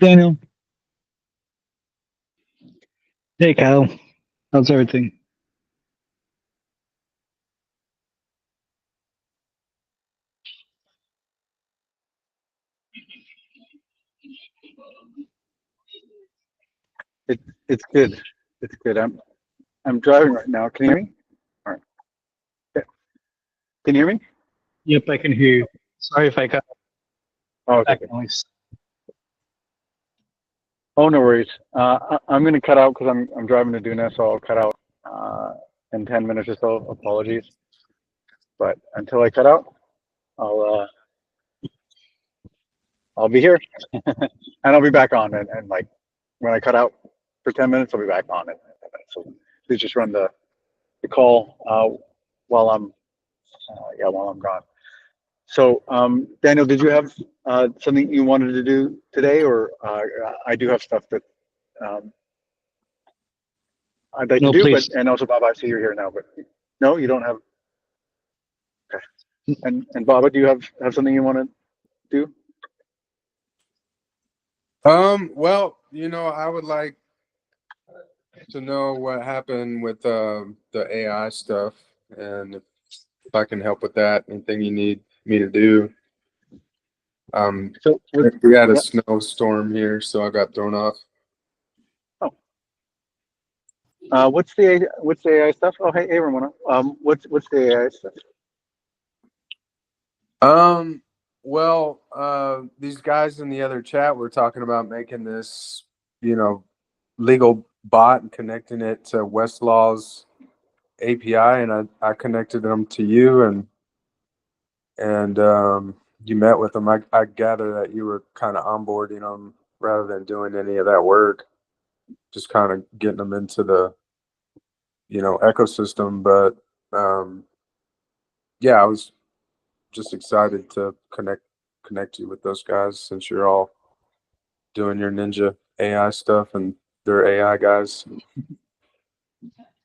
Daniel. Hey, Kyle. How's everything? It, it's good. It's good. I'm driving right now. Can you hear me? All right. Yeah. Can you hear me? Yep, I can hear you. Sorry if I got Oh, okay. back Good. noise. Oh, no worries. I'm going to cut out because I'm driving to Duna, so I'll cut out in 10 minutes or so. Apologies, but until I cut out, I'll I'll be here and I'll be back on. And like when I cut out for 10 minutes, I'll be back on it. So please just run the call while I'm while I'm gone. So, Daniel, did you have something you wanted to do today, or I do have stuff that um, I'd like to No, do, but please. and also Bob, I see you're here now, but no, you don't have. Okay. And Baba, do you have something you want to do? Well, I would like to know what happened with the AI stuff, and if I can help with that. Anything you need me to do? Um, So, we had a yeah. snowstorm here, so I got thrown off. Oh, what's the AI stuff? Oh, hey, Ramona. What's the AI stuff? Well, these guys in the other chat were talking about making this, legal bot and connecting it to Westlaw's API, and I connected them to you, and you met with them. I gather that you were kind of onboarding them rather than doing any of that work, just kind of getting them into the ecosystem. But yeah, I was just excited to connect you with those guys since you're all doing your Ninja AI stuff and they're AI guys.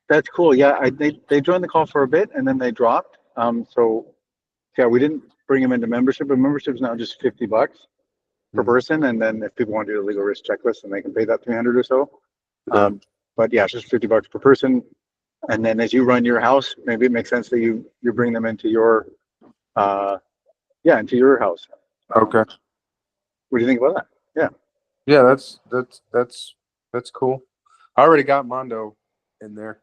That's cool. Yeah, they joined the call for a bit and then they dropped. So yeah, we didn't bring them into membership, but membership is now just $50 per Mhm. person, and then if people want to do the legal risk checklist, then they can pay that 300 or so. Yeah. But yeah, it's just $50 per person. And then as you run your house, maybe it makes sense that you bring them into your uh into your house. Okay. What do you think about that? Yeah. Yeah, that's cool. I already got Mondo in there,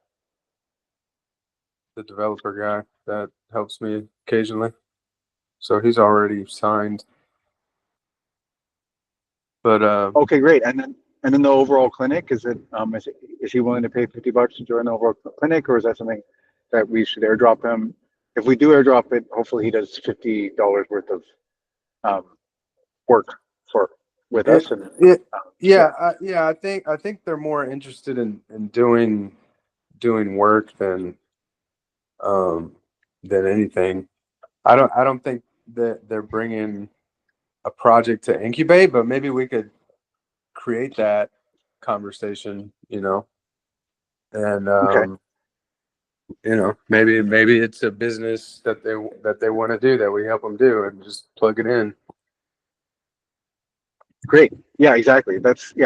the developer guy that helps me occasionally. So he's already signed. But Okay, great. And then the overall clinic, is he willing to pay $50 to join the overall clinic, or is that something that we should airdrop him? If we do airdrop it, hopefully he does $50 worth of um, work for with it, us. And it yeah, yeah, I think they're more interested in doing work um than anything. I don't think that they're bringing a project to incubate, but maybe we could create that conversation, and okay, maybe it's a business that they want to do that we help them do and just plug it in. great. Yeah, exactly.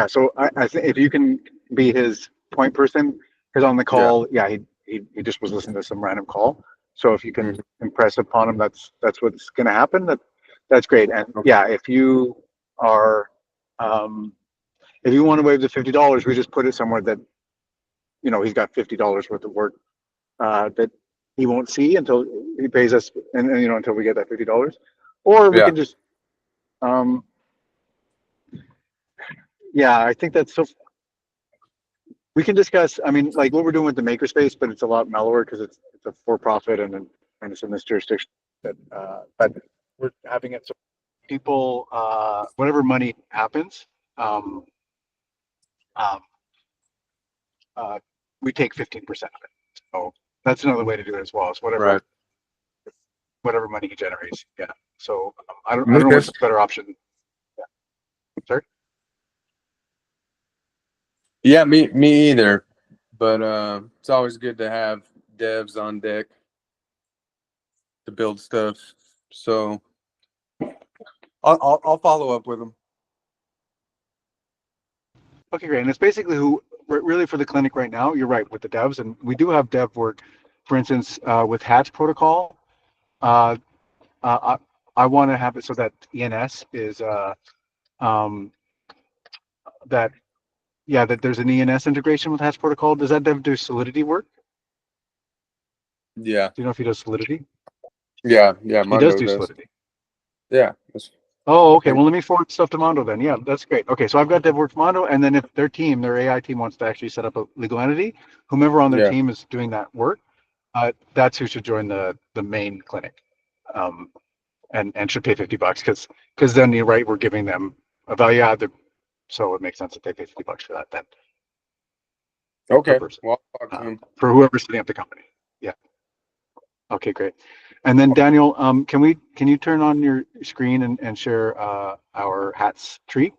So I think if you can be his point person, because on the Yeah. call, yeah, he just was listening to some random call. So if you can Mhm. impress upon him, that's what's going to happen. That's great. And Okay. yeah, are, um, if you want to waive the $50, we just put it somewhere that he's got $50 worth of work that he won't see until he pays us, and until we get that $50. Or we Yeah. can just, um, yeah, I think that's so. We can discuss. I mean, like what we're doing with the makerspace, but it's a lot mellower because it's a for profit and it's in this jurisdiction but we're having it so people whatever money happens, um, um, uh, we take 15% of it. So that's another way to do it as well. It's Right. whatever money he generates. Yeah. So I don't know Okay. what's a better option. Yeah. Sorry. Yeah, me either. But it's always good to have devs on deck to build stuff. So I'll follow up with them. Okay, great. And it's basically really for the clinic right now. You're right with the devs, and we do have dev work. For instance, with Hatch protocol, uh, I want to have it so that ENS is um, that yeah that there's an ENS integration with Hatch protocol. Does that dev do Solidity work? Yeah, Do you know if he does Solidity? yeah. He does Mondo do does. Solidity. Yeah, Oh, okay. and Well, let me forward stuff to Mondo then. Yeah, that's great. Okay, so I've got DevWorks Mondo, and then if their AI team wants to actually set up a legal entity, whomever on their yeah. team is doing that work, that's who should join the main clinic, and should pay $50 because then you're right, we're giving them a value add, so it makes sense to pay $50 for that then per Okay. person Well, I'll talk to him. for whoever's setting up the company. Yeah. Okay, great. And then Daniel, can you turn on your screen and share our hats tree?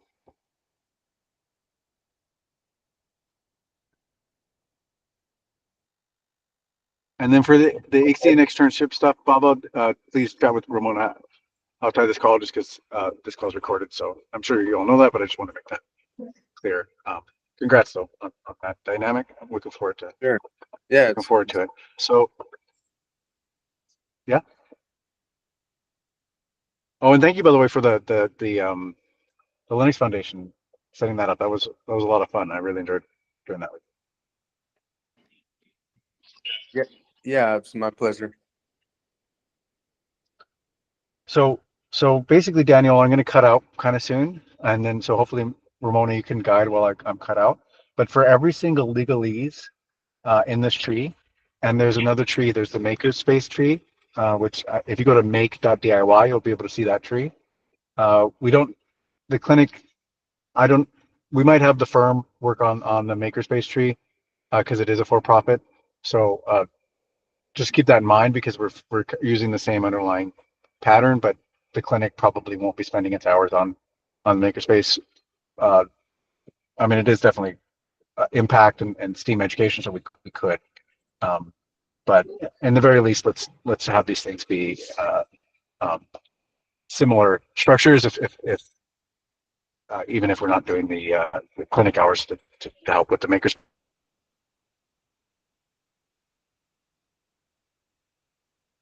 And then for the HC and externship stuff, Baba, please chat with Ramona outside this call just because this call is recorded. So I'm sure you all know that, but I just want to make that clear. Congrats though on that dynamic. I'm Sure. Yeah, looking forward to it. So yeah. Oh, and thank you by the way for the Linux Foundation setting that up. That was a lot of fun. I really enjoyed doing that with yeah, yeah. It's my pleasure. you. So basically, Daniel, I'm going to cut out kind of soon, and then so hopefully Ramona, you can guide while I'm cut out. But for every single legalese in this tree, and there's another tree. There's the makerspace tree, which if you go to make.diy, you'll be able to see that tree. We don't the clinic. I don't. We might have the firm work on the makerspace tree because it is a for-profit. So just keep that in mind because we're using the same underlying pattern, but the clinic probably won't be spending its hours on makerspace. Uh, I mean, it is definitely impact and STEAM education, so we could. Um, but in the very least, let's have these things be um, similar structures. If even if we're not doing the clinic hours to help with the makers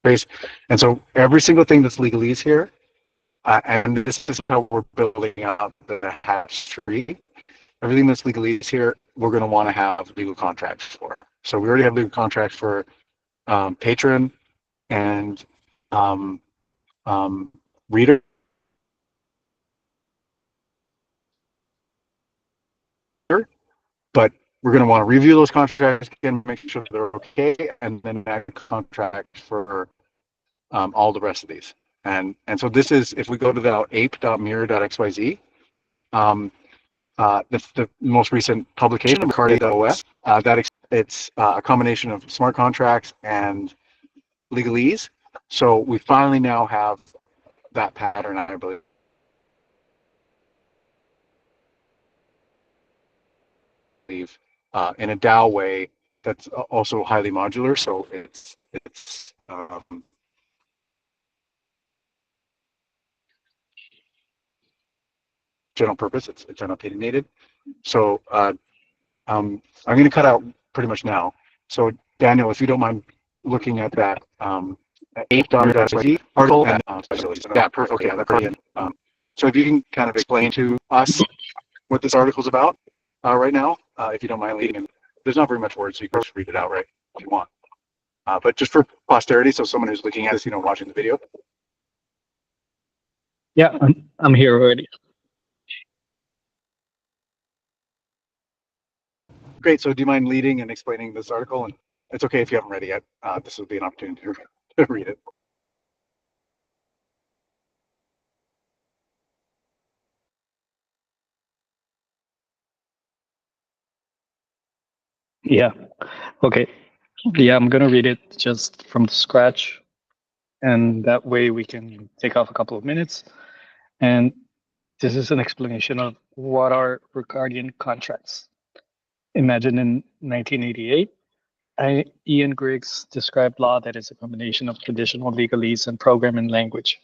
space, and so every single thing that's legalese here, and this is how we're building out the hatch tree. Everything that's legalese here, we're going to want to have legal contracts for. So we already have legal contracts for patron and um, reader. But we're going to want to review those contracts again, make sure they're okay, and then add contracts for all the rest of these. And so this is, if we go to the ape.mirror.xyz, the most recent publication of Cardi.os, it's a combination of smart contracts and legalese. So we finally now have that pattern, I believe, in a DAO way that's also highly modular. So it's general purpose. It's unopinionated. So I'm going to cut out pretty much now. So Daniel, if you don't mind looking at that article and yeah, perfect. Okay, that's brilliant. So if you can kind of explain to us what this article is about right now, if you don't mind leading. And there's not very much words, so you can just read it out, right, if you want. But just for posterity, so someone who's looking at this, watching the video. Yeah, I'm here already. Great. So do you mind leading and explaining this article? And it's okay if you haven't read it yet. This would be an opportunity to read it. Yeah. Okay. Yeah, I'm gonna read it just from scratch, and that way we can take off a couple of minutes. And this is an explanation of what are Ricardian contracts. Imagine in 1988, Ian Griggs described law that is a combination of traditional legalese and programming language.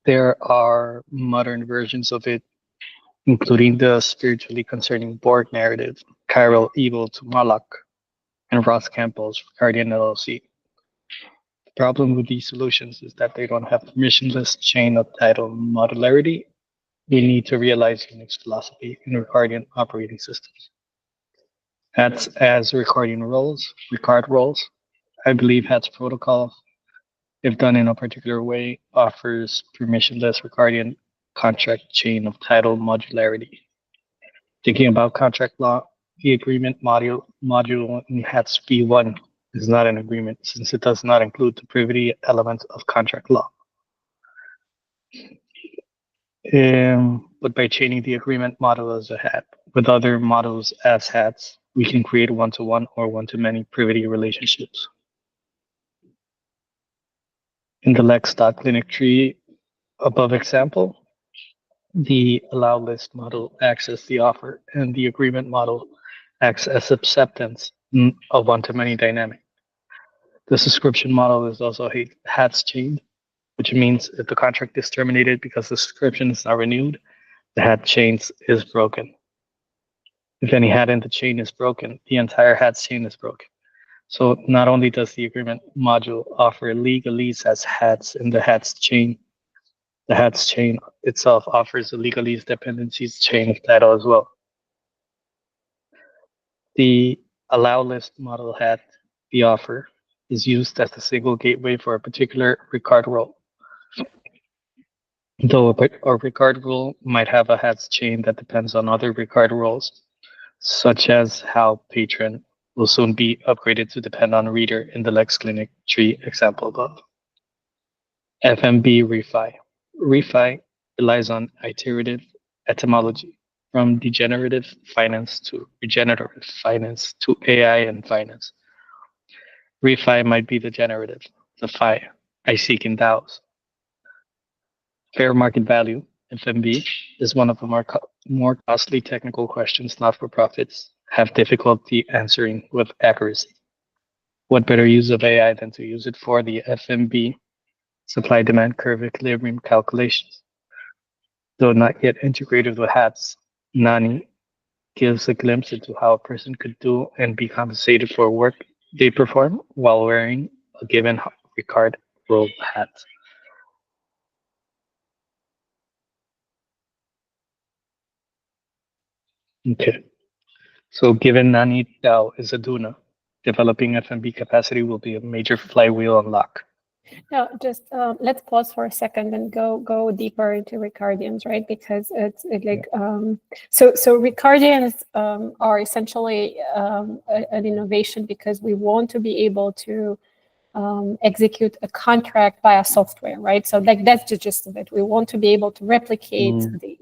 There are modern versions of it including the spiritually concerning Borg narrative, chiral evil to Moloch, and Ross Campbell's Guardian LLC. The problem with these solutions is that they don't have permissionless chain of title modularity we need to realize Unix philosophy in Ricardian operating systems. Hats as recording roles, Ricard roles. I believe Hats protocol, if done in a particular way, offers permissionless Ricardian contract chain of title modularity. Thinking about contract law, the agreement module in Hats V1 is not an agreement since it does not include the privity element of contract law. But by chaining the agreement model as a hat with other models as hats, we can create one-to-one or one-to-many privity relationships. In the LexClinic tree above example, the allow list model acts as the offer, and the agreement model acts as acceptance of one-to-many dynamic. The subscription model is also hats chained, which means if the contract is terminated because the subscription is not renewed, the hat chains is broken. If any hat in the chain is broken, the entire hats chain is broken. So not only does the agreement module offer legalese as hats in the hats chain, the hats chain itself offers a legalese dependencies chain of title as well. The allow list model hat, the offer, is used as the single gateway for a particular Ricard role. Though a Ricard role might have a hats chain that depends on other Ricard roles, such as how patron will soon be upgraded to depend on reader in the LexClinic tree example above. FMB refi. Refi relies on iterative etymology, from degenerative finance to regenerative finance to AI and finance. Refi might be the generative, the fi, I seek in DAOs. Fair market value, FMV, is one of the more costly technical questions not-for-profits have difficulty answering with accuracy. What better use of AI than to use it for the FMV, supply-demand curve equilibrium calculations? Though not yet integrated with hats, Nani gives a glimpse into how a person could do and be compensated for work they perform while wearing a given Ricard role hat. Okay. So given Nani DAO is a Duna, developing FMB capacity will be a major flywheel unlock. No, just let's pause for a second and go deeper into Ricardians, right? Because so Ricardians are essentially an innovation because we want to be able to execute a contract via software, right? So that's the gist of it. We want to be able to replicate the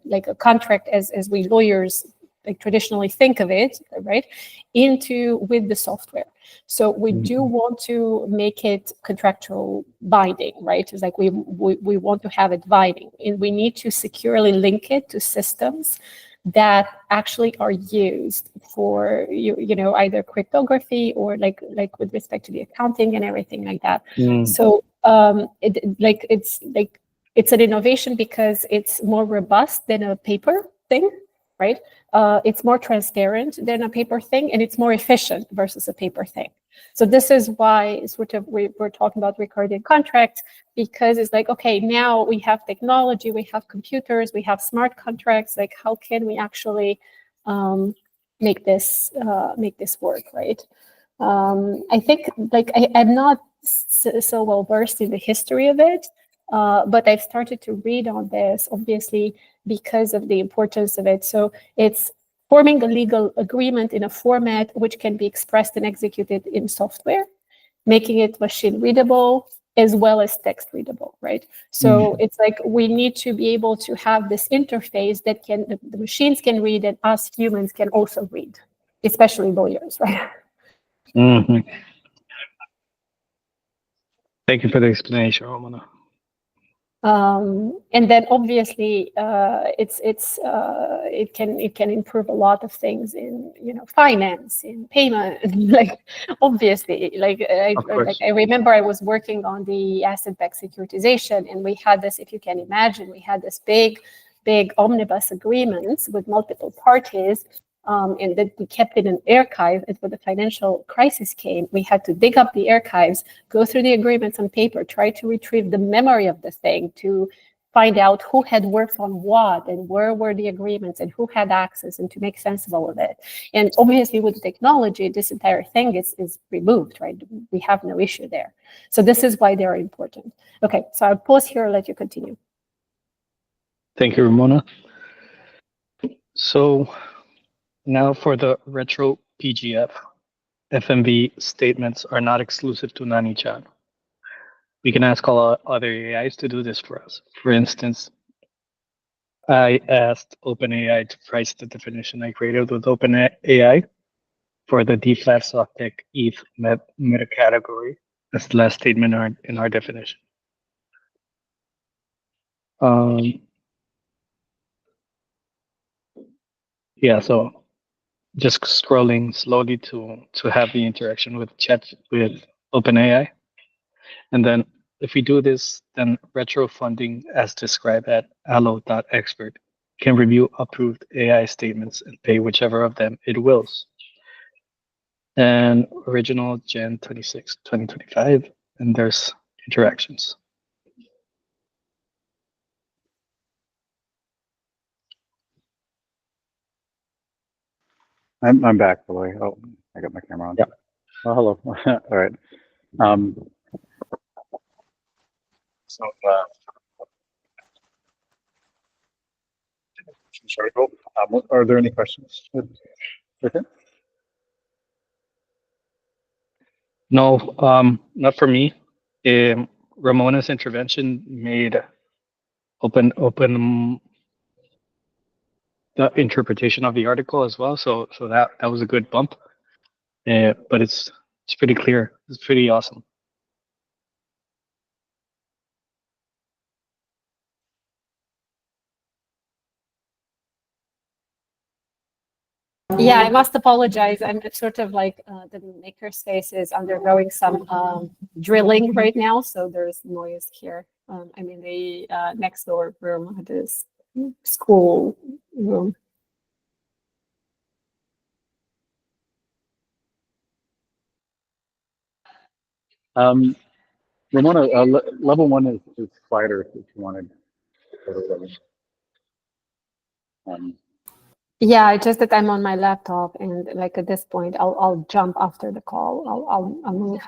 like a contract as we lawyers like traditionally think of it, right, with the software. So we do want to make it contractual binding, right? It's like we want to have it binding, and we need to securely link it to systems that actually are used for you know either cryptography or like with respect to the accounting and everything like that. So it's an innovation because it's more robust than a paper thing, right? It's more transparent than a paper thing, and it's more efficient versus a paper thing. So this is why sort of we're talking about Ricardian contracts, because it's like, okay, now we have technology, we have computers, we have smart contracts. Like, how can we actually make this work, right? I think like I'm not so well versed in the history of it, but I've started to read on this, obviously, because of the importance of it. So it's forming a legal agreement in a format which can be expressed and executed in software, making it machine readable as well as text readable, right? So it's like we need to be able to have this interface that the machines can read and us humans can also read, especially lawyers, right? Thank you for the explanation, Romana. And then obviously it can improve a lot of things in finance, in payment, like obviously like I remember I was working on the asset-backed securitization, and we had this, if you can imagine, we had this big big omnibus agreements with multiple parties, and that we kept it in archive. And when the financial crisis came, we had to dig up the archives, go through the agreements on paper, try to retrieve the memory of the thing, to find out who had worked on what and where were the agreements and who had access, and to make sense of all of it. And obviously with technology, this entire thing is removed, right? We have no issue there. So this is why they're important. Okay, so I'll pause here and let you continue. Thank you, Ramona. So now for the retro PGF, FMV statements are not exclusive to NaniChat. We can ask all other AIs to do this for us. For instance, I asked OpenAI to price the definition I created with OpenAI for the DFLAT SoftTech ETH meta category. That's the last statement in our definition. Yeah, so just scrolling slowly to have the interaction with OpenAI. And then if we do this, then retro funding as described at allo.expert can review approved AI statements and pay whichever of them it wills. And original Jan 26, 2025, and there's interactions. I'm back, by the way. Oh, I got my camera on. Yeah. Oh, hello. All right. So, sorry, are there any questions? Okay. No, not for me. Ramona's intervention made open the interpretation of the article as well. So that was a good bump. But it's pretty clear. It's pretty awesome. Yeah, I must apologize. I'm sort of like the makerspace is undergoing some drilling right now, so there's noise here. I'm in the next door room, this school room. Ramona, level 1 is quieter if you wanted. Yeah, it's just that I'm on my laptop, and like at this point, I'll jump after the call. I'll move.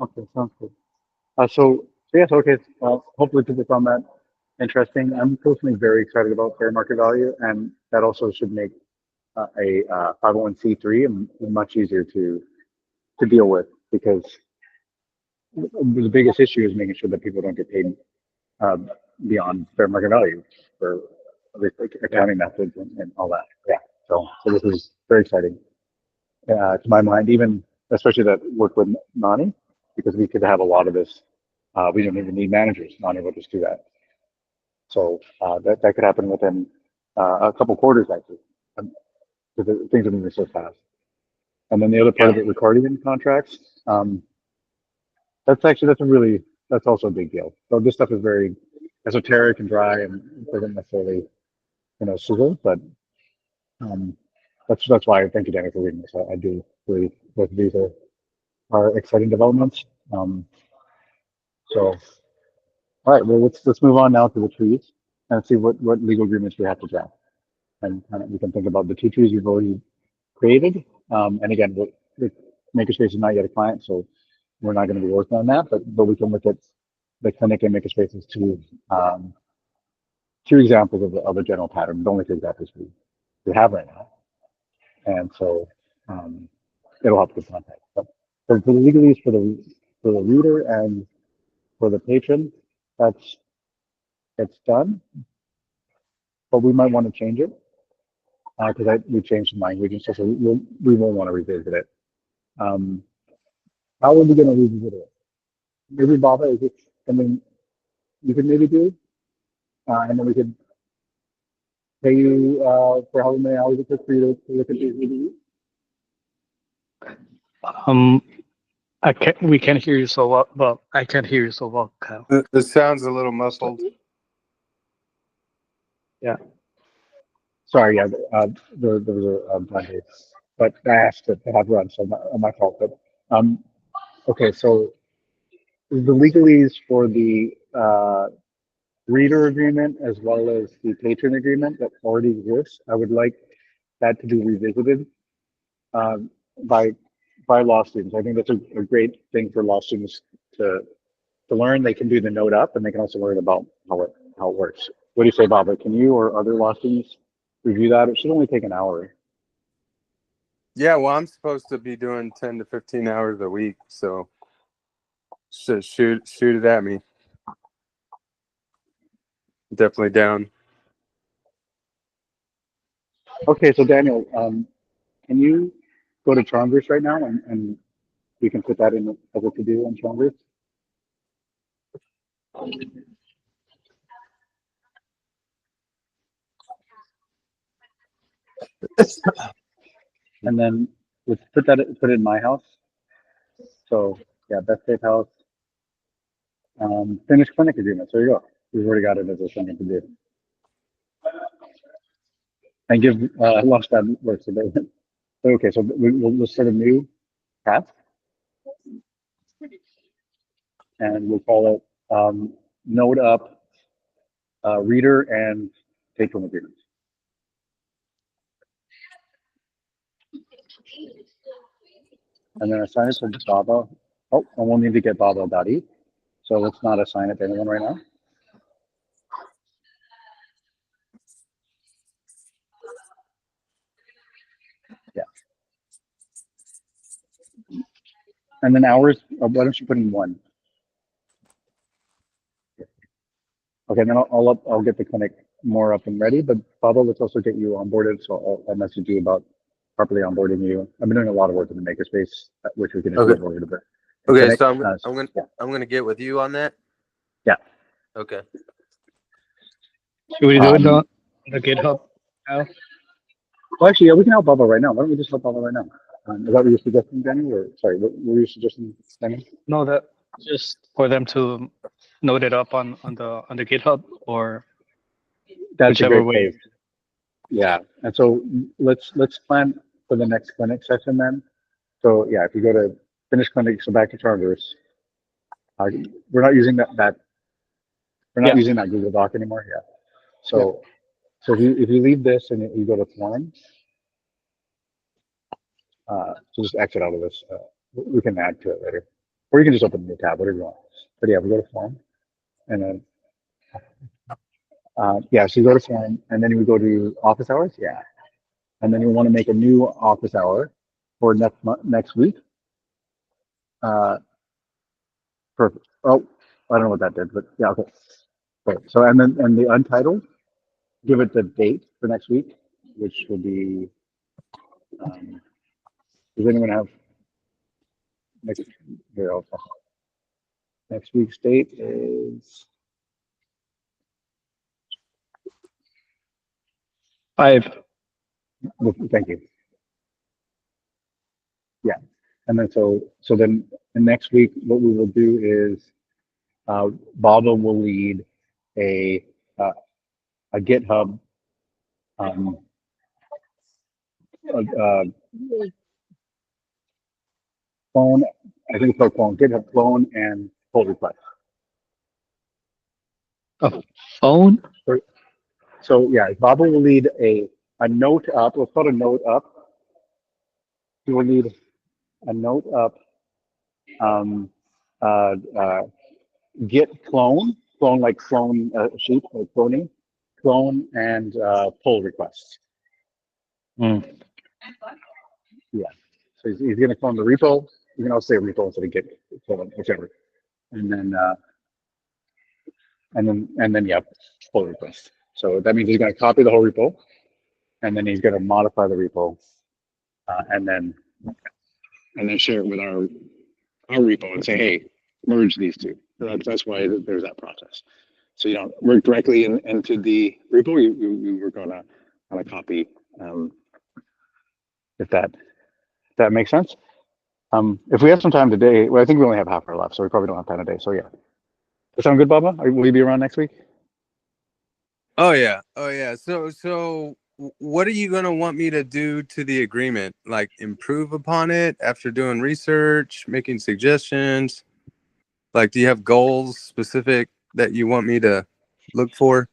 Okay, sounds good. So yes, okay. Hopefully people found that interesting. I'm personally very excited about fair market value, and that also should make a 501c3 much easier to deal with, because the biggest issue is making sure that people don't get paid beyond fair market value for accounting methods and all that. Yeah. So this is very exciting to my mind, even especially that work with Nani, because we could have a lot of this. We don't even need managers. Nani will just do that. So that could happen within a couple quarters, actually, because things are moving so fast. And then the other part of it, recording contracts. That's also a big deal. So this stuff is very esoteric and dry and doesn't necessarily, sizzle. But that's why I thank you, Danny, for reading this. I do believe both of these are exciting developments. So, all right, well, let's move on now to the trees and see what legal agreements we have to draft. And we can think about the 2 trees we've already created. And again, the Makerspace is not yet a client, so we're not going to be working on that. But we can look at the clinic and Makerspace as two examples of a general pattern. The only 2 examples we have right now. And so it'll help with context. But for the legalese for the reader and for the patron, it's done. But we might want to change it because we changed some language and stuff, so we won't want to revisit it. How are we going to revisit it? Maybe Baba, is it something you could maybe do? And then we could pay you for how many hours it took for you to look at these reviews? We can't hear you so well. Well, I can't hear you so well, Kyle. This sounds a little muffled. Sorry, yeah, there was a blender, but I asked to have run, so my fault. But okay, so the legalese for the reader agreement as well as the patron agreement that already exists, I would like that to be revisited um, by law students. I think that's a great thing for law students to learn. They can do the note up, and they can also learn about how it works. What do you say, Bob? Can you or other law students review that? It should only take an hour. Yeah, well, I'm supposed to be doing 10 to 15 hours a week, so shoot it at me. Definitely down. Okay, so Daniel, can you go to Charmverse right now and we can put that in as a to-do on Charmverse? And then let's put it in my house. So yeah, best safe house. Finish clinic agreement. There you go. We've already got it as a thing to do. And give Launchpad works. Okay, so we'll start a new tab, and we'll call it Node Up Reader and Patron Agreements. And then assign it to Baba. Oh, and we'll need to get Baba.e. So let's not assign it to anyone right now. Yeah. And then hours, why don't you put in 1? Okay, and then I'll get the clinic more up and ready. But Baba, let's also get you onboarded. So I'll message you about properly onboarding you. I've been doing a lot of work in the makerspace, which we can explore a little bit. Okay, Clinic, so I'm gonna get with you on that. Yeah. Okay. Should we do it on the GitHub now? Well, actually, yeah, we can help Baba right now. Why don't we just help Baba right now? Is that what you're suggesting, Danny? Or sorry, what were you suggesting, Danny? No, that just for them to note it up on the GitHub or That's whichever a great way. case. Yeah, and so let's plan for the next clinic session then. So yeah, if you go to finish clinic, so back to Charters, we're not using that we're not using that Google Doc anymore. Yeah. So if you leave this and you go to forms, so just exit out of this. We can add to it later, or you can just open a new tab, whatever you want. But yeah, we go to form, and then yeah, so you go to form, and then you would go to office hours. Yeah, and then you want to make a new office hour for next week. Perfect. Oh, I don't know what that did, but yeah, okay. Great. So and the untitled, give it the date for next week, which will be. Does anyone have next here? Next week's date is 5. Thank you. Yeah, and then so then the next week, what we will do is Baba will lead a GitHub phone. I think it's called phone. GitHub phone and pull request. A phone? So yeah, Baba will lead a note up. What's called a note up. He will lead a note up. Git clone like clone sheet or cloning, clone and pull requests. Mm. Yeah. So he's going to clone the repo. You can also say repo instead of git clone, whichever. And then yeah, pull request. So that means he's going to copy the whole repo, and then he's going to modify the repo, and then share it with our repo and say, hey, merge these two. So that's why there's that process. So you don't work directly into the repo. We work on a copy. If that makes sense. If we have some time today, well, I think we only have half hour left, so we probably don't have time today. So yeah, that sound good, Baba? Will you be around next week? Oh yeah. Oh yeah. So what are you going to want me to do to the agreement? Like improve upon it after doing research, making suggestions? Like, do you have goals specific that you want me to look for?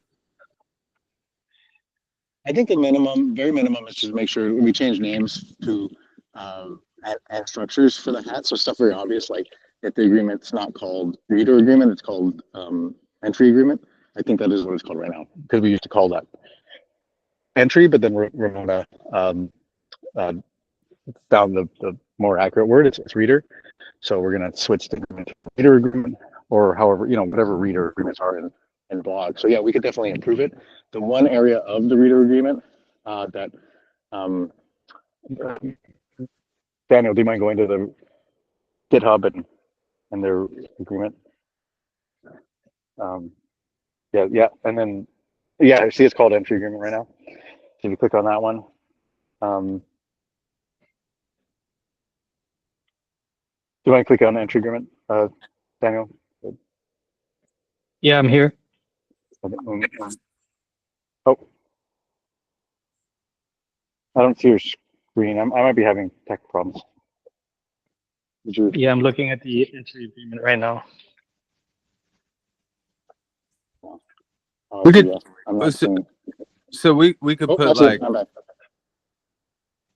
I think the minimum, very minimum, is just make sure we change names to and structures for the hat. So stuff very obvious, like if the agreement's not called reader agreement, it's called entry agreement. I think that is what it's called right now because we used to call that entry, but then Ramona uh, found the more accurate word. It's reader. So we're going to switch the agreement to reader agreement, or however, whatever reader agreements are in blog. So yeah, we could definitely improve it. The one area of the reader agreement that um, Daniel, do you mind going to the GitHub and their agreement? Um, yeah, and then yeah, see, it's called entry agreement right now. So if you click on that one, do you want to click on entry agreement, Daniel? Yeah, I'm here. Oh, I don't see your screen. I might be having tech problems. Did you? Yeah, I'm looking at the entry agreement right now. We could, yeah, I'm not so, seeing. so we could Oh, put that's like, it. I'm back.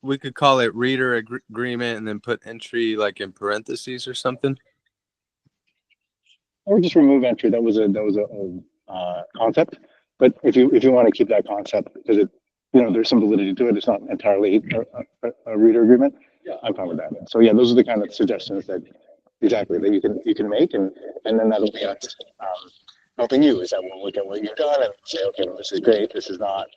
we could call it reader agreement and then put entry like in parentheses or something. Or just remove entry. That was a concept. But if you want to keep that concept because it there's some validity to it. It's not entirely a reader agreement. Yeah, I'm fine with that. So yeah, those are the kind of suggestions that exactly that you can make and then that'll be us helping you. Is that we'll look at what you've done and say, okay, well, this is great. This is not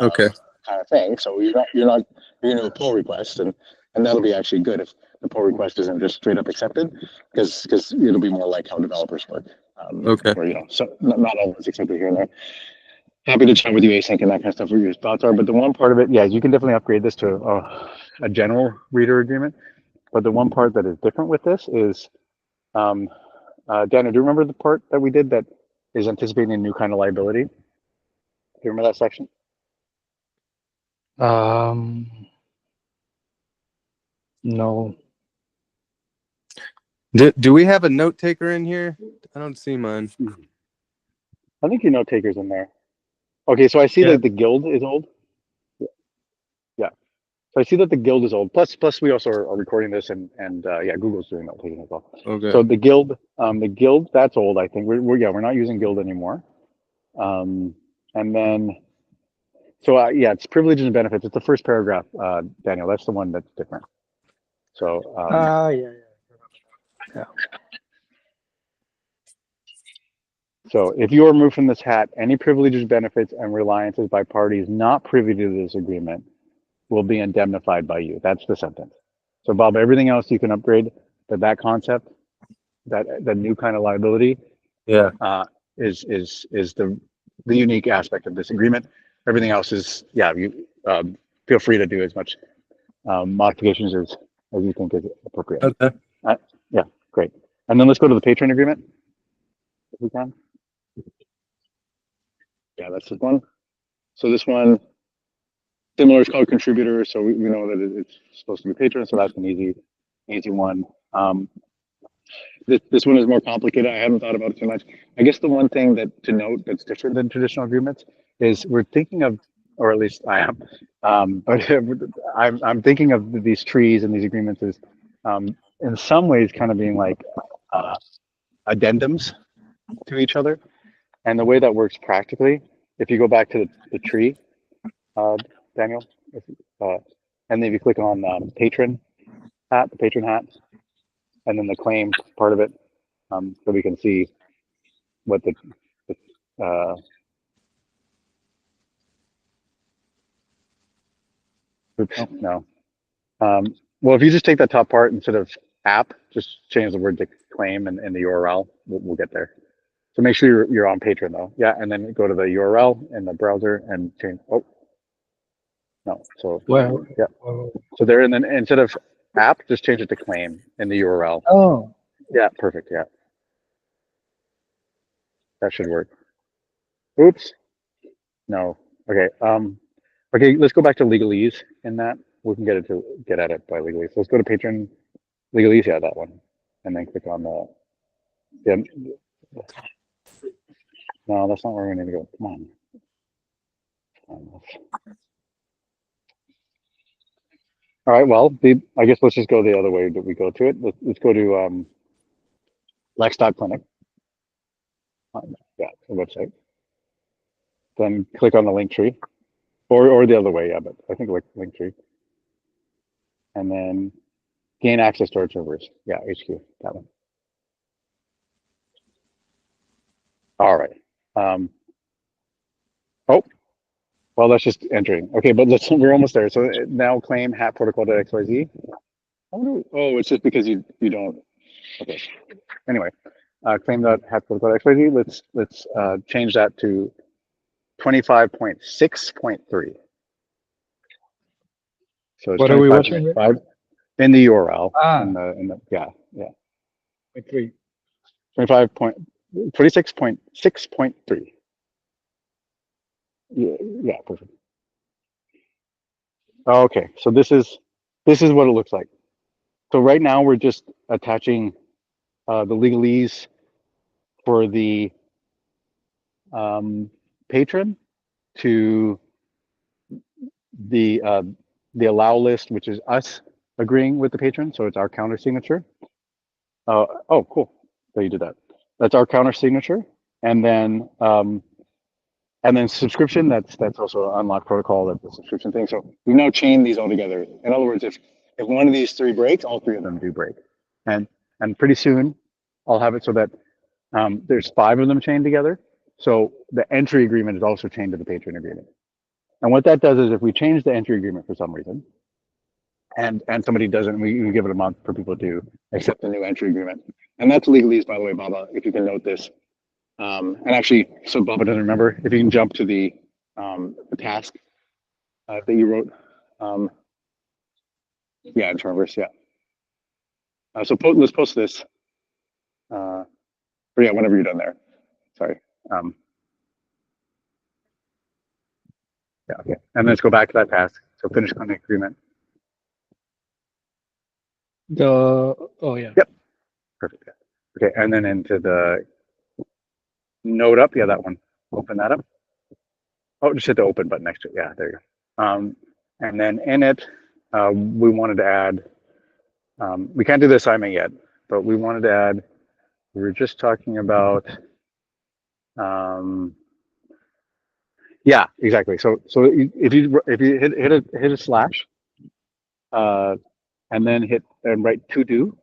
Okay. kind of thing. So you're going to do a pull request and that'll be actually good if the pull request isn't just straight up accepted because it'll be more like how developers work. Okay. Where so not always accepted here and there. Happy to chat with you async and that kind of stuff, what your thoughts are. But the one part of it, yeah, you can definitely upgrade this to a general reader agreement. But the one part that is different with this is, Daniel, do you remember the part that we did that is anticipating a new kind of liability? Do you remember that section? No. Do we have a note taker in here? I don't see mine. I think your note taker's in there. Okay, so I see Yeah. that the guild is old. Yeah. So I see that the guild is old. Plus we also are recording this and yeah, Google's doing note taking as well. Okay. So the guild that's old. I think we're not using guild anymore. And then so yeah, it's privileges and benefits. It's the first paragraph, Daniel. That's the one that's different. So Yeah. so if you are removed from this hat, any privileges, benefits, and reliances by parties not privy to this agreement will be indemnified by you. That's the sentence. So Bob, everything else you can upgrade, but that concept, that new kind of liability, Yeah. is the unique aspect of this agreement. Everything else is you feel free to do as much modifications as you think is appropriate. Okay. Yeah, great. And then let's go to the patron agreement if we can. Yeah, that's this one. So this one, similar, is called contributor. So we know that it's supposed to be patron. So that's an easy one. This one is more complicated. I haven't thought about it too much. I guess the one thing that to note that's different than traditional agreements is we're thinking of, or at least I am, but I'm thinking of these trees and these agreements as in some ways kind of being like addendums to each other. And the way that works practically, if you go back to the tree, Daniel, and then if you click on the patron hat, and then the claim part of it, so we can see what the oops, no. Well, if you just take that top part instead of app, just change the word to claim and the URL, we'll get there. So make sure you're on Patreon though. Yeah, and then go to the URL in the browser and change. Oh, no. So Well. yeah. So there, and then instead of app, just change it to claim in the URL. Oh. Yeah, perfect. Yeah, that should work. Oops. No. Okay. Okay. Let's go back to legalese in that. We can get at it by legalese. Let's go to patron legalese. Yeah, that one, and then click on the. Yeah. No, that's not where we need to go. Come on. All right. Well, I guess let's just go the other way that we go to it. Let's go to Lex.Clinic. Yeah, the website. Then click on the link tree, or the other way. Yeah, but I think link tree. And then gain access to our servers. Yeah, HQ, that one. All right. Oh, well, that's just entering. Okay, but we're almost there. So now claim hat protocol.xyz. Oh, it's just because you don't. Okay. Anyway, claim that hat protocol.xyz. Let's change that to 25.6.3. So it's What are we watching? 25 in the URL. Ah. In the yeah. 3. 26.6.3. Yeah, perfect. Okay, so this is what it looks like. So right now we're just attaching the legalese for the patron to the allow list, which is us agreeing with the patron. So it's our counter signature. Oh, cool. So you did that. That's our counter signature, and then subscription. That's also an unlock protocol. That's the subscription thing. So we now chain these all together. In other words, if one of these 3 breaks, all 3 of them do break, and pretty soon I'll have it so that there's 5 of them chained together. So the entry agreement is also chained to the patron agreement. And what that does is if we change the entry agreement for some reason, and somebody doesn't, we give it a month for people to accept the new entry agreement. And that's legalese, by the way, Baba, if you can note this. And actually, so Baba doesn't remember, if you can jump to the task that you wrote. Yeah, in Traverse, yeah. So let's post this. Or yeah, whenever you're done there. Sorry. Yeah, okay. And let's go back to that task. So finish clinic agreement. Oh yeah. Yep. Perfect. Yeah. Okay, and then into the node up. Yeah, that one. Open that up. Oh, just hit the open button next to it. Yeah, there you go. And then in it, we wanted to add. We can't do the assignment yet, but we wanted to add. We were just talking about. Yeah, exactly. So if you hit a slash, and then write to do.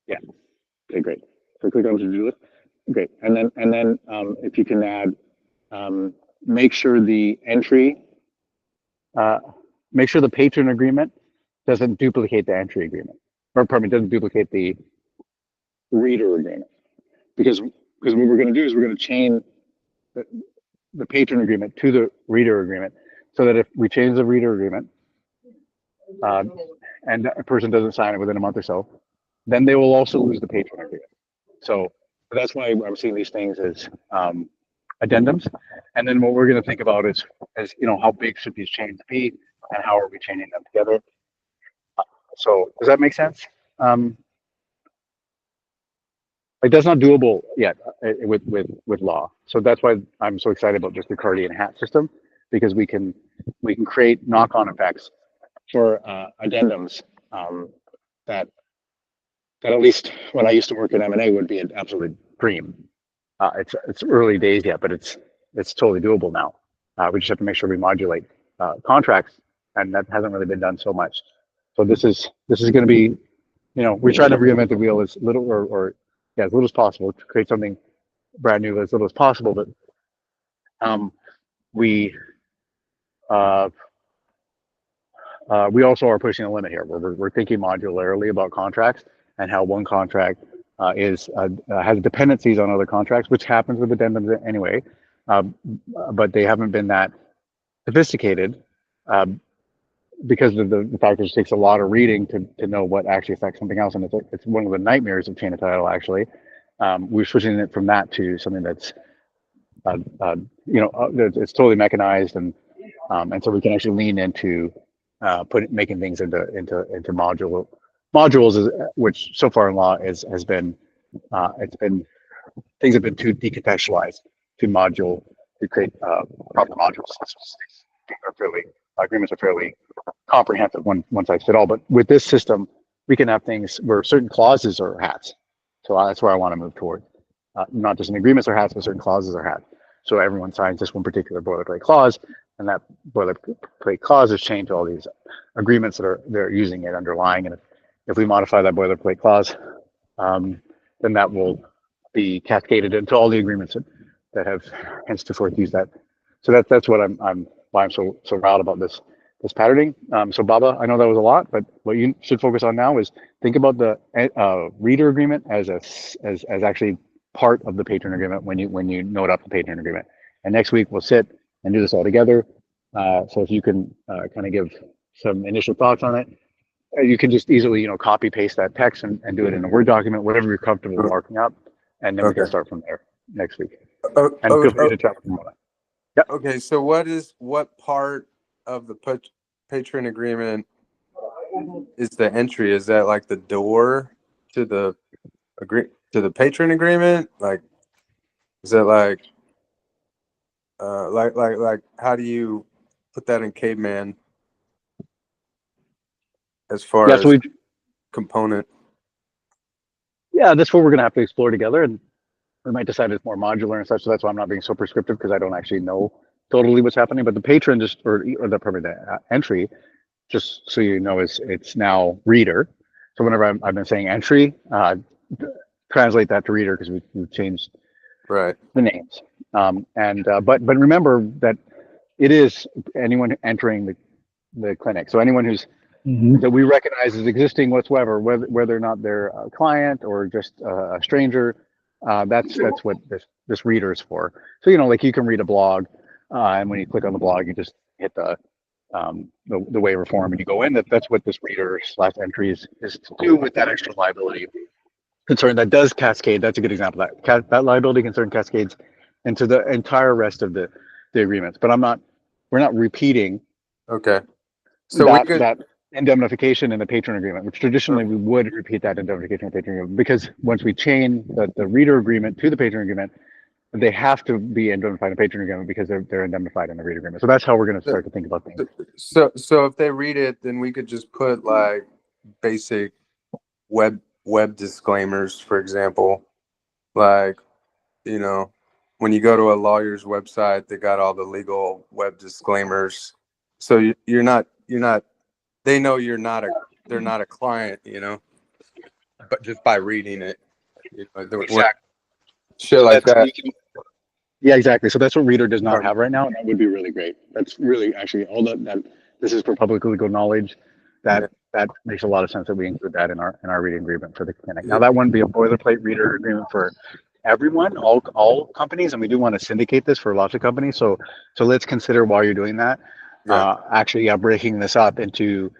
Yeah. Okay, great. So click on to do list. Great. And then if you can add, make sure the entry, make sure the patron agreement doesn't duplicate the entry agreement, or pardon me, doesn't duplicate the reader agreement, because what we're going to do is we're going to chain the patron agreement to the reader agreement, so that if we change the reader agreement, and a person doesn't sign it within a month or so, then they will also lose the patron agreement. So that's why I'm seeing these things as addendums. And then what we're going to think about is how big should these chains be, and how are we chaining them together? So does that make sense? Like that's not doable yet with law. So that's why I'm so excited about just the Cardian hat system, because we can create knock-on effects for addendums that at least when I used to work in M&A would be an absolute dream. It's early days yet, but it's totally doable now. We just have to make sure we modulate contracts, and that hasn't really been done so much. So this is going to be, we try to reinvent the wheel as little or as little as possible to create something brand new as little as possible. But we also are pushing the limit here. We're thinking modularly about contracts, and how one contract has dependencies on other contracts, which happens with addendums anyway, but they haven't been that sophisticated because of the fact that it takes a lot of reading to know what actually affects something else, and it's one of the nightmares of chain of title. Actually, we're switching it from that to something that's it's totally mechanized, and so we can actually lean into making things into modules, which so far in law has been things have been too decontextualized to create proper modules. Agreements are fairly comprehensive, one size fit all. But with this system, we can have things where certain clauses are hats. So that's where I want to move toward. Not just in agreements are hats, but certain clauses are hats. So everyone signs just one particular boilerplate clause, and that boilerplate clause is chained to all these agreements they're using it underlying. And if we modify that boilerplate clause, then that will be cascaded into all the agreements that have henceforth used that. So that's what why I'm so proud about this patterning. So Baba, I know that was a lot, but what you should focus on now is think about the reader agreement as actually part of the patron agreement when you note up the patron agreement. And next week we'll sit and do this all together. So if you can kind of give some initial thoughts on it, you can just easily copy paste that text and do it in a Word document, whatever you're comfortable marking up, and then we can start from there next week. And feel free to chat with me. Yeah. Okay. So what part of the patron agreement is the entry? Is that like the door to the patron agreement? Like, is that like how do you put that in caveman as far as component? Yeah, that's what we're going to have to explore together, and we might decide it's more modular and such. So that's why I'm not being so prescriptive, because I don't actually know totally what's happening. But the patron the entry, just so you know, it's now reader. So whenever I've been saying entry, translate that to reader, because we've changed the names. But remember that it is anyone entering the clinic. So anyone who's that we recognize as existing whatsoever, whether or not they're a client or just a stranger, that's what this reader is for. So like you can read a blog, and when you click on the blog, you just hit the waiver form and you go in. That's what this reader / entry is to do with that extra liability concern that does cascade. That's a good example. That liability concern cascades into the entire rest of the agreements. But we're not repeating. Okay. So that indemnification in the patron agreement, which traditionally we would repeat that indemnification in the patron agreement, because once we chain the reader agreement to the patron agreement, they have to be indemnified in the patron agreement because they're indemnified in the reader agreement. So that's how we're going to start to think about things. So if they read it, then we could just put like basic web disclaimers, for example, like, when you go to a lawyer's website, they got all the legal web disclaimers. So you're not, they know they're not a client, but just by reading it, Exactly. Shit like that. Yeah, exactly. So that's what reader does not have right now, and that would be really great. That's really actually all that this is for public legal knowledge. That makes a lot of sense that we include that in our reading agreement for the clinic. Now that wouldn't be a boilerplate reader agreement for everyone, all companies, and we do want to syndicate this for lots of companies. So let's consider, while you're doing that, breaking this up into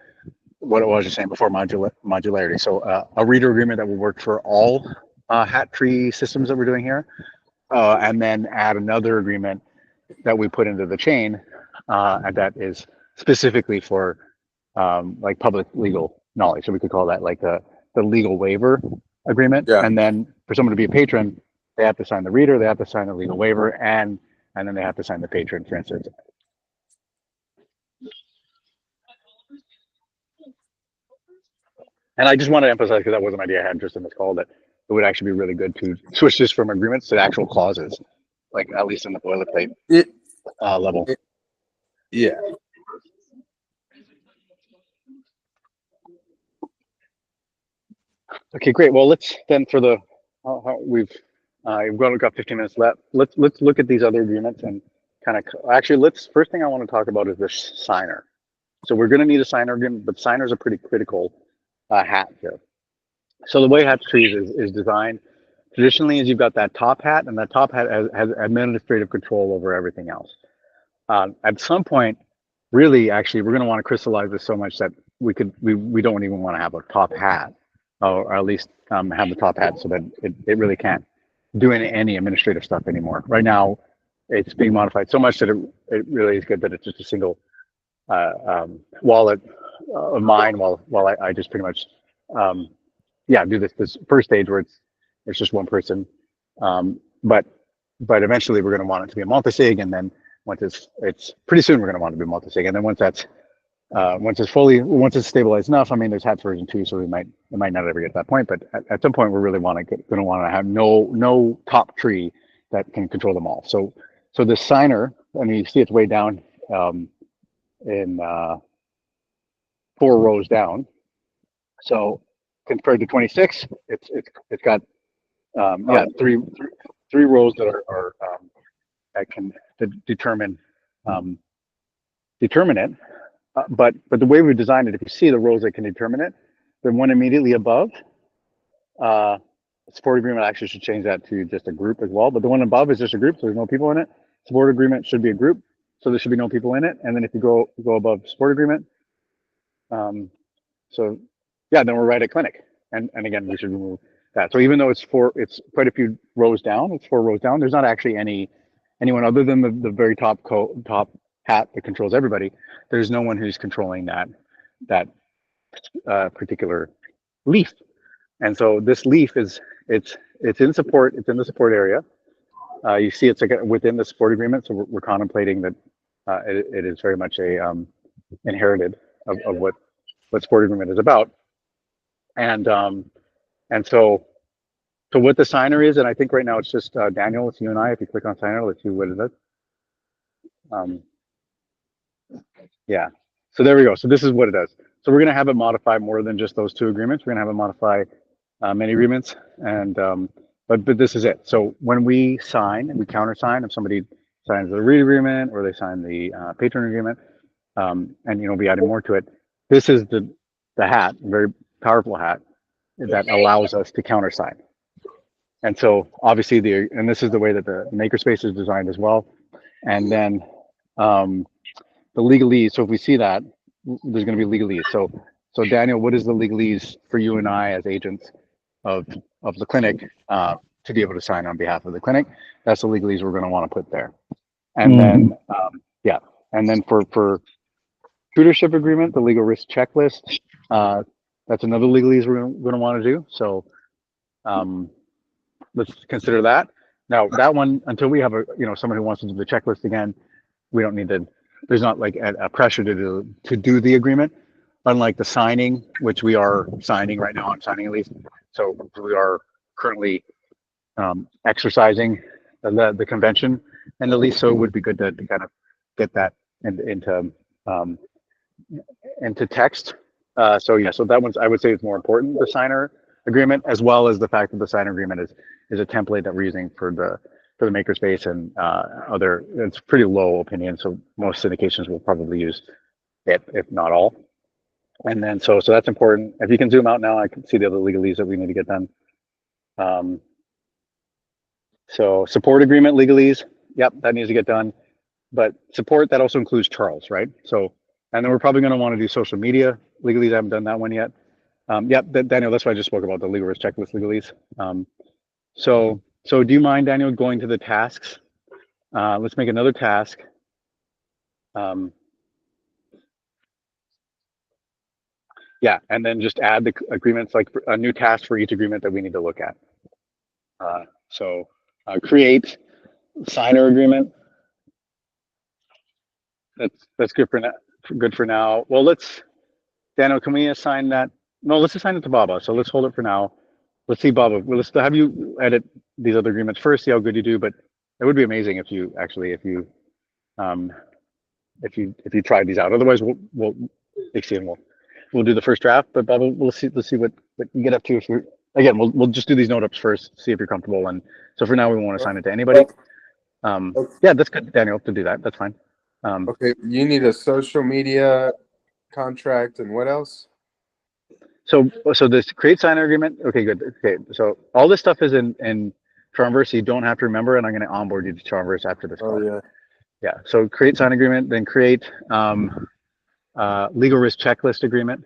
what I was just saying before, modularity. So a reader agreement that will work for all hat tree systems that we're doing here, and then add another agreement that we put into the chain, and that is specifically for like public legal knowledge. So we could call that like the legal waiver agreement. Yeah. And then for someone to be a patron, they have to sign the reader, they have to sign the legal waiver, and then they have to sign the patron, for instance. And I just want to emphasize, because that was an idea I had just in this call, that it would actually be really good to switch this from agreements to actual clauses, like at least in the boilerplate level. Yeah. Okay, great. Well, let's then for the we've got 15 minutes left. Let's look at these other agreements and kind of first thing I want to talk about is the signer. So we're going to need a signer agreement, but signers are pretty critical hat here. So the way hat trees is designed traditionally is you've got that top hat, and that top hat has administrative control over everything else. At some point, really, actually, we're going to want to crystallize this so much that we don't even want to have a top hat, or at least have the top hat so that it really can't do any administrative stuff anymore. Right now, it's being modified so much that it really is good that it's just a single wallet of mine while I just pretty much do this first stage where it's just one person. But eventually we're going to want it to be a multi-sig, and then once it's pretty soon we're going to want it to be multi-sig, and then once it's stabilized enough, I mean, there's HATS version 2, so it might not ever get to that point, but at some point we're really going to want to have no top tree that can control them all. So the signer, I mean, you see it's way down in 4 rows down. So compared to 26, it's got three rows that are that can determine it. But the way we designed it, if you see the rows that can determine it, the one immediately above, support agreement actually should change that to just a group as well. But the one above is just a group, so there's no people in it. Support agreement should be a group, so there should be no people in it. And then if you go above support agreement, then we're right at clinic. And again, we should remove that. So even though it's quite a few rows down, it's 4 rows down, there's not actually anyone other than the very top hat that controls everybody. There's no one who's controlling that particular leaf. And so this leaf it's in support. It's in the support area. You see, it's like within the support agreement. So we're contemplating that it is very much a inherited of what support agreement is about. And so what the signer is, and I think right now it's just Daniel, it's you and I. If you click on signer, let's see what it is. Yeah. So there we go. So this is what it does. So we're going to have it modify more than just those 2 agreements. We're going to have it modify many agreements, and but this is it. So when we sign, we countersign. If somebody signs the read agreement or they sign the patron agreement, and we'll be adding more to it. This is the hat, very powerful hat that allows us to countersign. And so obviously and this is the way that the makerspace is designed as well. And then the legalese. So if we see that, there's going to be legalese. So Daniel, what is the legalese for you and I as agents of the clinic to be able to sign on behalf of the clinic? That's the legalese we're going to want to put there. And then and then for tutorship agreement, the legal risk checklist, that's another legalese we're going to want to do. So let's consider that. Now that one, until we have someone who wants to do the checklist again, we don't need to. There's not like a pressure to do the agreement, unlike the signing, which we are signing right now. I'm signing at least. So we are currently exercising the convention and the lease. So it would be good to kind of get that into text. So that one's, I would say, is more important, the signer agreement, as well as the fact that the signer agreement is a template that we're using for the makerspace and other. It's pretty low opinion, so most syndications will probably use it, if not all. And then so that's important. If you can zoom out now, I can see the other legalese that we need to get done. So support agreement legalese, yep, that needs to get done. But support, that also includes Charles, right? So, and then we're probably going to want to do social media legalese. I haven't done that one yet. Yep, Daniel, that's why I just spoke about the legal risk checklist legalese. So do you mind, Daniel, going to the tasks? Let's make another task. And then just add the agreements, like a new task for each agreement that we need to look at. Create signer agreement. That's good for now. Good for now. Well, Daniel, can we assign that? No, let's assign it to Baba. So let's hold it for now. Let's see, Baba. Well, let's have you edit these other agreements first. See how good you do. But it would be amazing if you tried these out. Otherwise, we'll do the first draft. But Baba, let's see what you get up to. We'll just do these note ups first. See if you're comfortable. And so for now, we won't assign it to anybody. Yeah, that's good, Daniel, to do that. That's fine. Okay, you need a social media contract and what else? So this create signer agreement. Okay, good. Okay, so all this stuff is in Charmverse. So you don't have to remember, and I'm going to onboard you to Charmverse after this call. Oh yeah. Yeah. So create sign agreement, then create legal risk checklist agreement.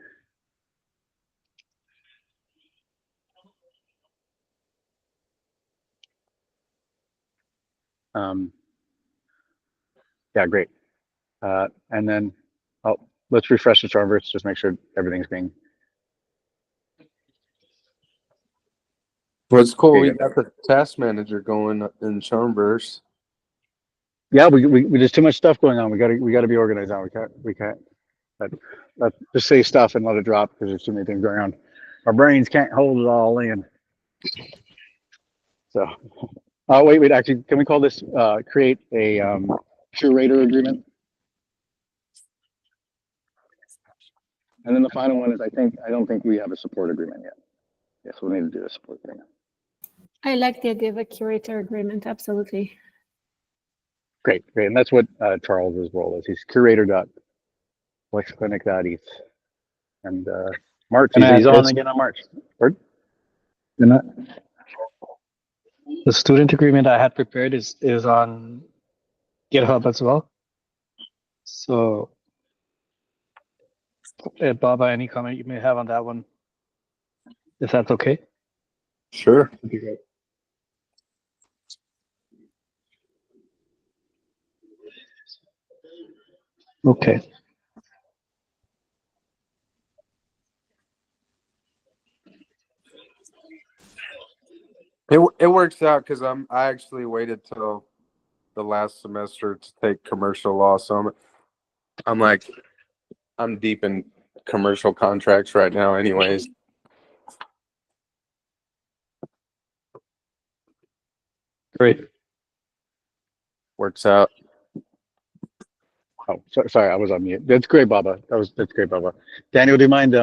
Yeah, great. And then, oh, let's refresh the Charmverse, just make sure everything's being. Well, it's cool. Okay, We good. got the task manager going in Charmverse. Yeah, we there's too much stuff going on. We gotta be organized now. We can't let just say stuff and let it drop because there's too many things going on. Our brains can't hold it all in. So, wait. Actually, can we call this create a curator agreement? And then the final one is I don't think we have a support agreement yet. Yes, we'll need to do a support agreement. I like the idea of a curator agreement. Absolutely. Great. And that's what Charles's role is. He's curator.LexClinic.eth. And March, Can I he's add on this? again on March. Pardon? You know, the student agreement I had prepared is on GitHub as well. So, Baba, any comment you may have on that one, if that's okay? Sure. Would be great. Okay. It works out because I actually waited till the last semester to take commercial law, so I'm deep in commercial contracts right now, anyways. Great. Works out. Oh, sorry, I was on mute. That's great, Baba. That's great, Baba. Daniel, do you mind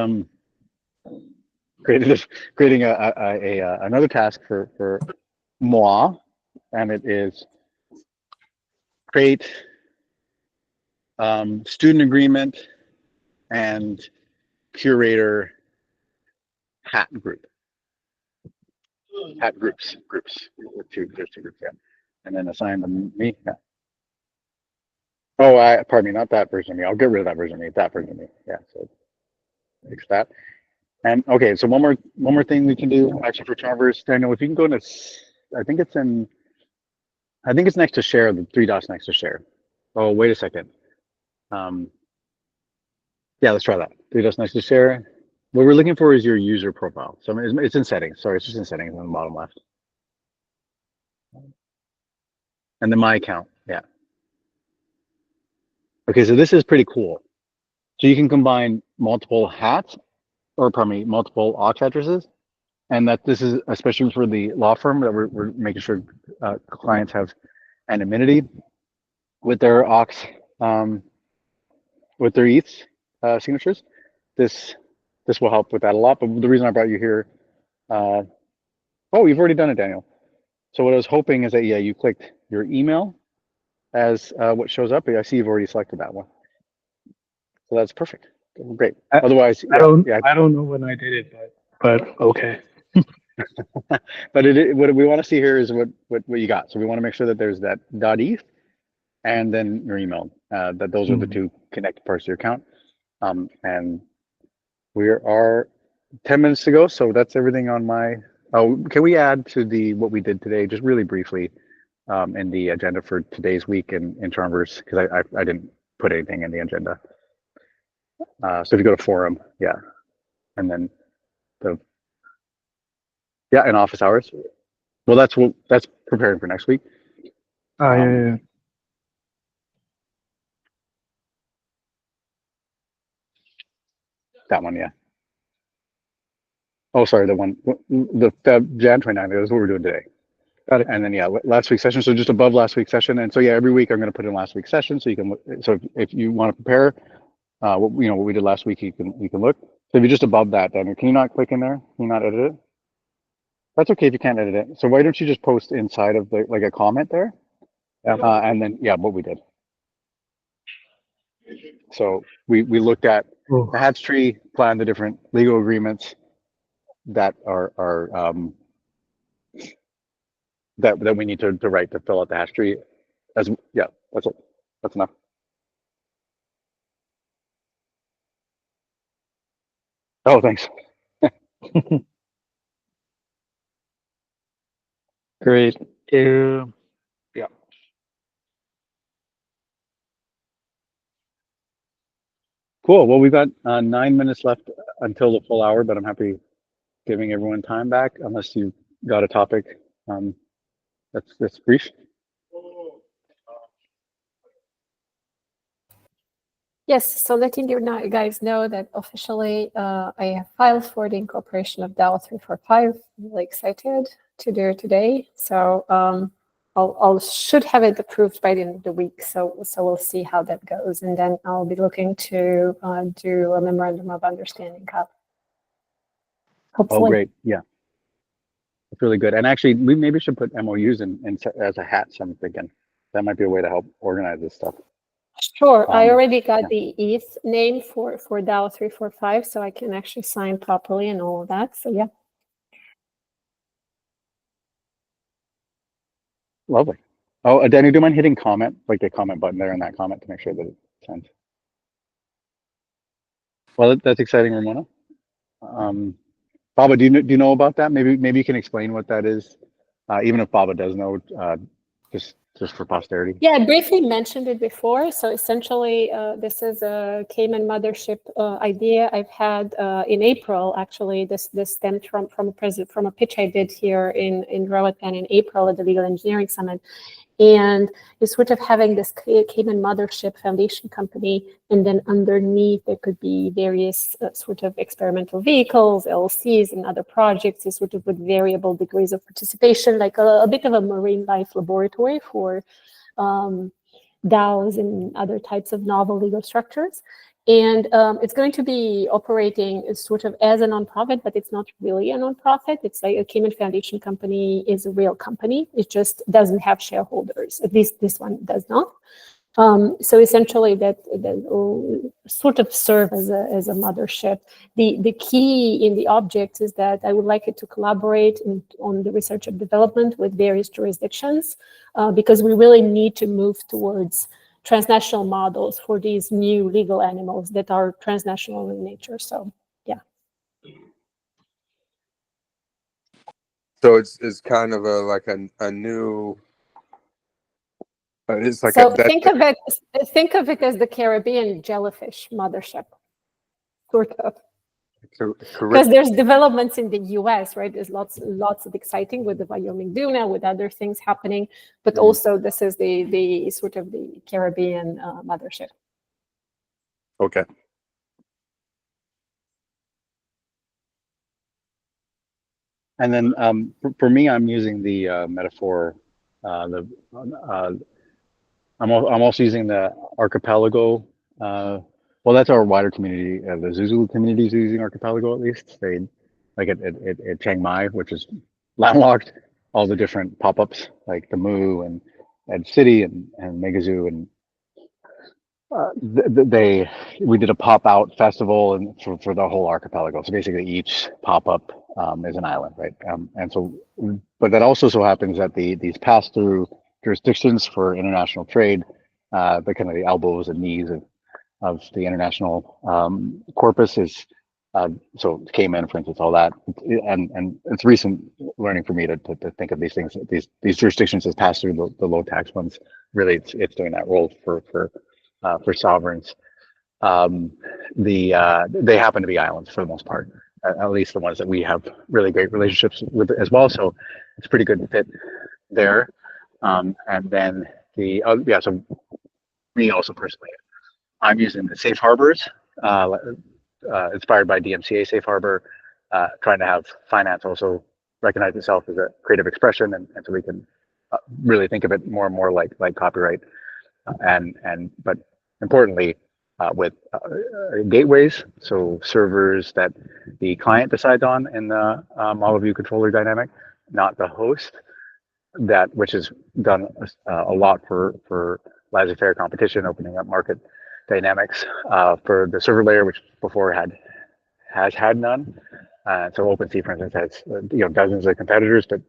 creating another task for moi, and it is create student agreement and curator hat group. Hat groups. There's two groups, yeah. And then assign them me. Yeah. Oh, pardon me, not that version of me. I'll get rid of that version of me. That version of me. Yeah. So fix that. And okay, so one more thing we can do actually for Traverse, Daniel. If you can go into, I think it's next to share, the three dots next to share. Oh, wait a second. Yeah, let's try that. Three dots next to share. What we're looking for is your user profile. So it's in settings. Sorry, it's just in settings on the bottom left. And then my account. Yeah. Okay, so this is pretty cool. So you can combine multiple hats, or pardon me, multiple aux addresses, and that this is especially for the law firm that we're making sure clients have anonymity with their aux, with their ETH signatures. This will help with that a lot. But the reason I brought you here, oh, you've already done it, Daniel. So what I was hoping is that you clicked your email as what shows up. I see you've already selected that one. So that's perfect. Great. Otherwise, I don't know when I did it, but okay. But what we want to see here is what you got. So we want to make sure that there's that .eth and then your email. That those are the two connected parts of your account. And we are 10 minutes to go. So that's everything on my. Oh, can we add to what we did today, just really briefly, in the agenda for today's week in Charmverse, because I didn't put anything in the agenda. So if you go to forum, yeah, and then in office hours. Well, that's preparing for next week. Yeah. That one, yeah. Oh, sorry, the Jan 29th. That's what we're doing today. Got it. And then last week's session. So just above last week's session. And so every week I'm going to put in last week's session. So you can. So if you want to prepare, what we did last week, you can look. So if you're just above that, then can you not click in there? Can you not edit it? That's okay if you can't edit it. So why don't you just post inside of like a comment there? Yeah. And then what we did. So we looked at the Hatch tree, planned the different legal agreements that are that we need to write to fill out the hash tree. That's it. That's enough. Oh, thanks. Great. Cool. Well, we've got 9 minutes left until the full hour, but I'm happy giving everyone time back unless you got a topic that's brief. Yes, so letting you guys know that officially I have filed for the incorporation of DAO 345. I'm really excited to do it today. So I'll should have it approved by the end of the week. So we'll see how that goes. And then I'll be looking to do a memorandum of understanding. Hopefully. Oh, great. Yeah. It's really good. And actually, we maybe should put MOUs in as a hat, so I'm thinking. That might be a way to help organize this stuff. Sure, I already got yeah. the ETH name for DAO 345, so I can actually sign properly and all of that. So yeah. Lovely. Oh, Danny, do you mind hitting comment, like the comment button there in that comment to make sure that it sends? Well, that's exciting, Ramona. Baba, do you know about that? Maybe you can explain what that is, even if Baba does know, just for posterity. Yeah, I briefly mentioned it before. So essentially, this is a Cayman mothership idea I've had in April. Actually, this stemmed from a pitch I did here in Roatan in April at the Legal Engineering Summit. And it's sort of having this Cayman mothership foundation company, and then underneath there could be various sort of experimental vehicles, LLCs, and other projects, sort of with variable degrees of participation, like a bit of a marine life laboratory for DAOs and other types of novel legal structures. And it's going to be operating sort of as a nonprofit, but it's not really a nonprofit. It's like a Cayman Foundation company is a real company. It just doesn't have shareholders. At least this one does not. So essentially, that will sort of serve as a mothership. The key in the object is that I would like it to collaborate on the research and development with various jurisdictions, because we really need to move towards transnational models for these new legal animals that are transnational in nature. So, yeah. So it's kind of a new. It's like so think of it as the Caribbean jellyfish mothership, sort of. Because there's developments in the U.S., right? There's lots of exciting with the Wyoming Duna, with other things happening, but also this is the sort of the Caribbean mothership. Okay. And then for me, I'm using the metaphor. I'm also using the archipelago. Well, that's our wider community. The Zulu community is using archipelago, at least. They like at Chiang Mai, which is landlocked. All the different pop-ups like the Moo and Ed City and Megazoo, and we did a pop-out festival and for the whole archipelago. So basically, each pop-up is an island, right? And so, but that also so happens that these pass-through jurisdictions for international trade, the kind of the elbows and knees of the international corpus is so Cayman, for instance, all that, and it's recent learning for me to think of these things, these jurisdictions as pass through the low tax ones. Really, it's doing that role for sovereigns. They happen to be islands for the most part, at least the ones that we have really great relationships with as well. So it's pretty good fit there. And then so me also personally, I'm using the safe harbors, inspired by DMCA safe harbor, trying to have finance also recognize itself as a creative expression, and so we can really think of it more and more like copyright, but importantly with gateways, so servers that the client decides on in the model view controller dynamic, not the host. That which is done a lot for laissez-faire competition, opening up market dynamics for the server layer, which before has had none. So OpenSea, for instance, has dozens of competitors, but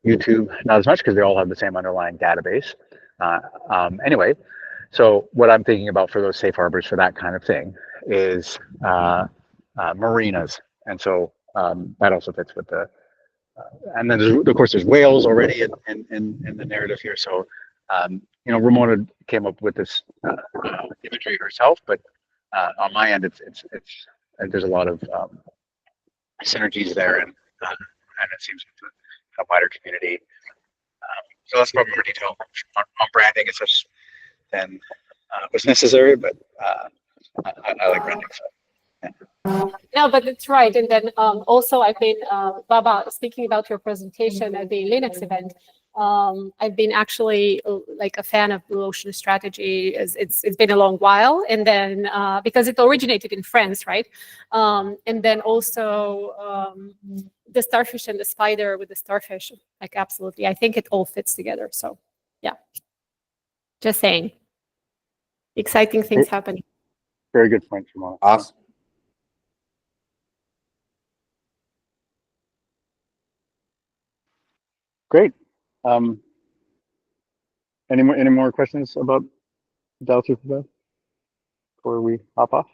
YouTube not as much because they all have the same underlying database. Anyway, so what I'm thinking about for those safe harbors for that kind of thing is marinas, and so that also fits with the. And then of course there's whales already in the narrative here. So Ramona came up with this imagery herself, but on my end, there's a lot of synergies there, and it seems to a wider community. So that's probably more detail on branding and such than was necessary, but I like branding. So. No, but that's right. And then also I've been, Baba, speaking about your presentation at the Linux event, I've been actually like a fan of Blue Ocean strategy. It's been a long while. And then because it originated in France, right? And then also the starfish and the spider with the starfish, like absolutely. I think it all fits together. So yeah, just saying. Exciting things happening. Very good point, Shimon. Awesome. Great. Any more questions about DAO 2.5 before we hop off?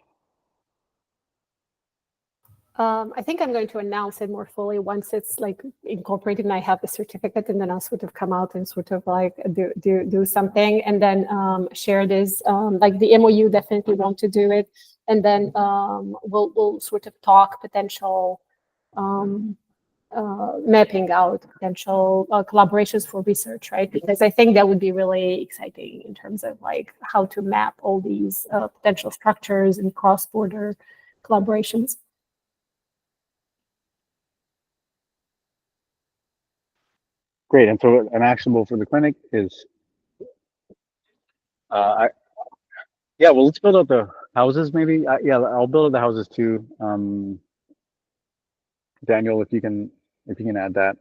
I think I'm going to announce it more fully once it's like incorporated and I have the certificate, and then I'll sort of come out and sort of like do something, and then share this. Like the MOU definitely want to do it, and then we'll sort of talk potential mapping out potential collaborations for research, right? Because I think that would be really exciting in terms of like how to map all these potential structures and cross-border collaborations. Great. And so an actionable for the clinic is, well, let's build out the houses maybe. Yeah, I'll build out the houses too. Daniel, if you can add that,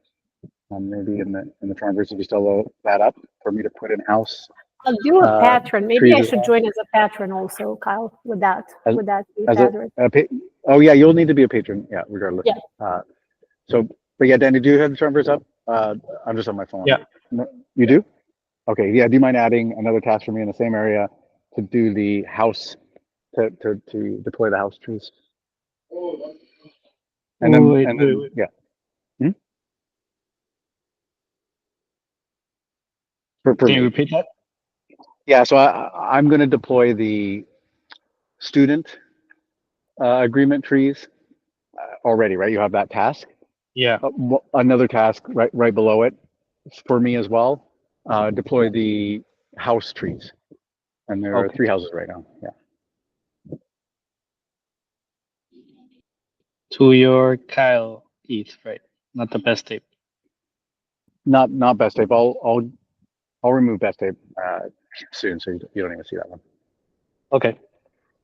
maybe in the Tronverse, if you still load that up for me to put in house. I'll do a patron. Maybe I trees should join as a patron also, Kyle. Would that be better? Oh yeah, you'll need to be a patron. Yeah, regardless. Yeah. But yeah, Danny, do you have the Tronverse up? I'm just on my phone. Yeah. No, you do? Okay. Yeah. Do you mind adding another task for me in the same area to do the house to deploy the house trees? And then, Wait. yeah. Can you repeat that? Yeah. So I'm going to deploy the student agreement trees already, right? You have that task. Yeah. Another task right below it for me as well. Deploy the house trees, and there are 3 houses right now. Yeah. To your Kyle ETH, right? Not the best tape. Not best tape. I'll remove best tape soon, so you don't even see that one. Okay.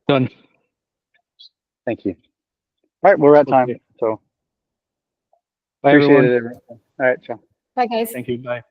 Done. Thank you. All right, we're at time, so Bye, appreciate everyone. it, everyone. All right, ciao. Bye, guys. Thank you. Bye.